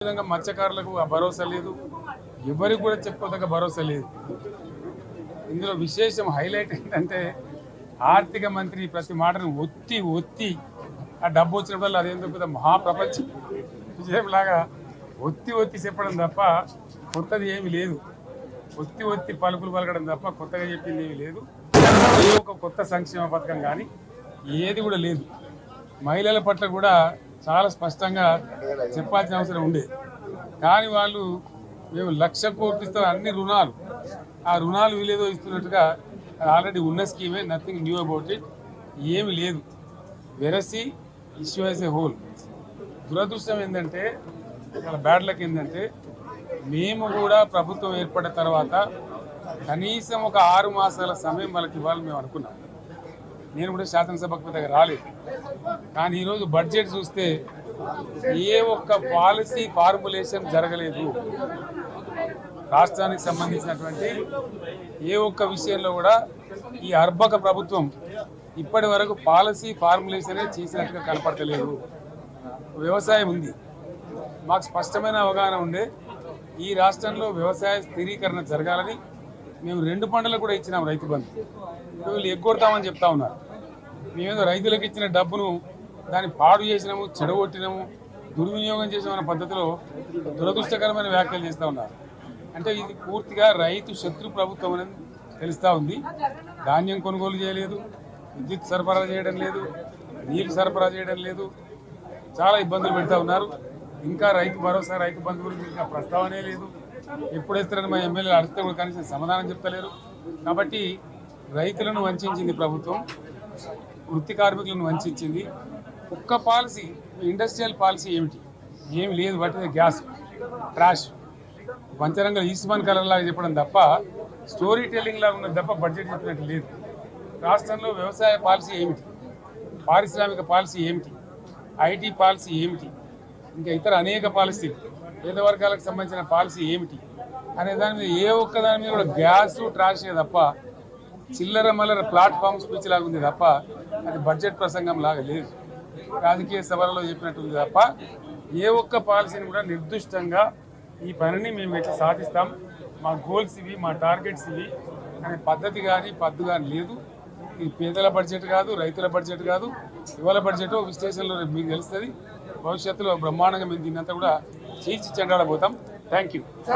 విధంగా మత్స్యకారులకు ఆ భరోసా లేదు, ఎవరికి కూడా చెప్పుకోదగ్గ భరోసా లేదు. ఇందులో విశేషం హైలైట్ ఏంటంటే ఆర్థిక మంత్రి ప్రతి మాటను ఒత్తి ఆ డబ్బు వచ్చినప్పుడు అదేందో పెద్ద మహాప్రపంచం విజయంలాగా ఒత్తి చెప్పడం తప్ప కొత్తది ఏమీ లేదు. ఒత్తి పలుకులు పలకడం తప్ప కొత్తగా చెప్పింది ఏమీ లేదు. ఏ ఒక కొత్త సంక్షేమ పథకం కానీ ఏది కూడా లేదు. మహిళల పట్ల కూడా చాలా స్పష్టంగా చెప్పాల్సిన అవసరం ఉండే, కానీ వాళ్ళు మేము 1,00,000 కోట్లు ఇస్తాం అన్ని రుణాలు, ఆ రుణాలు వీలేదో ఇస్తున్నట్టుగా ఆల్రెడీ ఉన్న స్కీమే, నథింగ్ న్యూ అబౌట్ ఇట్, ఏమి లేదు. వెరసి ఇష్యూ యాజ్ ఏ హోల్. దురదృష్టం ఏంటంటే, చాలా బ్యాడ్ లక్ ఏంటంటే, మేము కూడా ప్రభుత్వం ఏర్పడిన తర్వాత కనీసం ఒక 6 మాసాల సమయం వాళ్ళకి ఇవ్వాలని మేము అనుకున్నాం. నేను కూడా శాసనసభకు పెద్దగా రాలేదు, కానీ ఈరోజు బడ్జెట్ చూస్తే ఏ ఒక్క పాలసీ ఫార్ములేషన్ జరగలేదు. రాష్ట్రానికి సంబంధించినటువంటి ఏ ఒక్క విషయంలో కూడా ఈ అర్భక ప్రభుత్వం ఇప్పటి వరకు పాలసీ ఫార్ములేషనే చేసినట్టుగా కనపడతలేదు. వ్యవసాయం ఉంది, మాకు స్పష్టమైన అవగాహన ఉండే ఈ రాష్ట్రంలో వ్యవసాయ స్థిరీకరణ జరగాలని మేము 2 పంటలకు కూడా ఇచ్చినాం రైతు బంధు. వీళ్ళు ఎగ్గొడతామని చెప్తా ఉన్నారు. మేమేదో రైతులకు ఇచ్చిన డబ్బును దాన్ని పాడు చేసినాము, చెడగొట్టినాము, దుర్వినియోగం చేసామన్న పద్ధతిలో దురదృష్టకరమైన వ్యాఖ్యలు చేస్తూ ఉన్నారు. అంటే ఇది పూర్తిగా రైతు శత్రు ప్రభుత్వం అనేది తెలుస్తూ ఉంది. ధాన్యం కొనుగోలు చేయలేదు, విద్యుత్ సరఫరా చేయడం లేదు, నీళ్లు సరఫరా చేయడం లేదు, చాలా ఇబ్బందులు పెడతా ఉన్నారు. ఇంకా రైతు భరోసా, రైతు బంధు గురించి ఇంకా ప్రస్తావనే లేదు. ఎప్పుడు ఇస్తారని మా ఎమ్మెల్యేలు అడిగితే కూడా కనీసం సమాధానం చెప్తలేరు. కాబట్టి రైతులను వంచింది ప్రభుత్వం, వృత్తి కార్మికులను వంచింది. ఒక్క పాలసీ, ఇండస్ట్రియల్ పాలసీ ఏమిటి? ఏమి లేదు. వాటి గ్యాస్ ట్రాష్ పంచరంగ ఈస్మాన్ కలర్ లాగా చెప్పడం తప్ప, స్టోరీ టెల్లింగ్ లాగా ఉన్నది తప్ప బడ్జెట్ చెప్పినట్టు లేదు. రాష్ట్రంలో వ్యవసాయ పాలసీ ఏమిటి, పారిశ్రామిక పాలసీ ఏమిటి, ఐటీ పాలసీ ఏమిటి, ఇంకా ఇతర అనేక పాలసీలు, పేద వర్గాలకు సంబంధించిన పాలసీ ఏమిటి అనే దాని మీద ఏ ఒక్క దాని మీద కూడా గ్యాసు ట్రాషే తప్ప, చిల్లర మల్లర ప్లాట్ఫామ్ స్పీచ్ లాగా ఉంది తప్ప అది బడ్జెట్ ప్రసంగం లాగా లేదు. రాజకీయ సభలలో చెప్పినట్టు ఉంది తప్ప ఏ ఒక్క పాలసీని కూడా నిర్దిష్టంగా ఈ పనిని మేము ఎట్లా సాధిస్తాం, మా గోల్స్ ఇవి, మా టార్గెట్స్ ఇవి అనే పద్ధతి కానీ పద్దు కానీ లేదు. ఇది పేదల బడ్జెట్ కాదు, రైతుల బడ్జెట్ కాదు, యువల బడ్జెట్. విశ్లేషణలో మీకు తెలుస్తుంది. భవిష్యత్తులో బ్రహ్మాండంగా మేము దీన్నంతా కూడా చీల్చి చెండాడబోతాం. Thank you.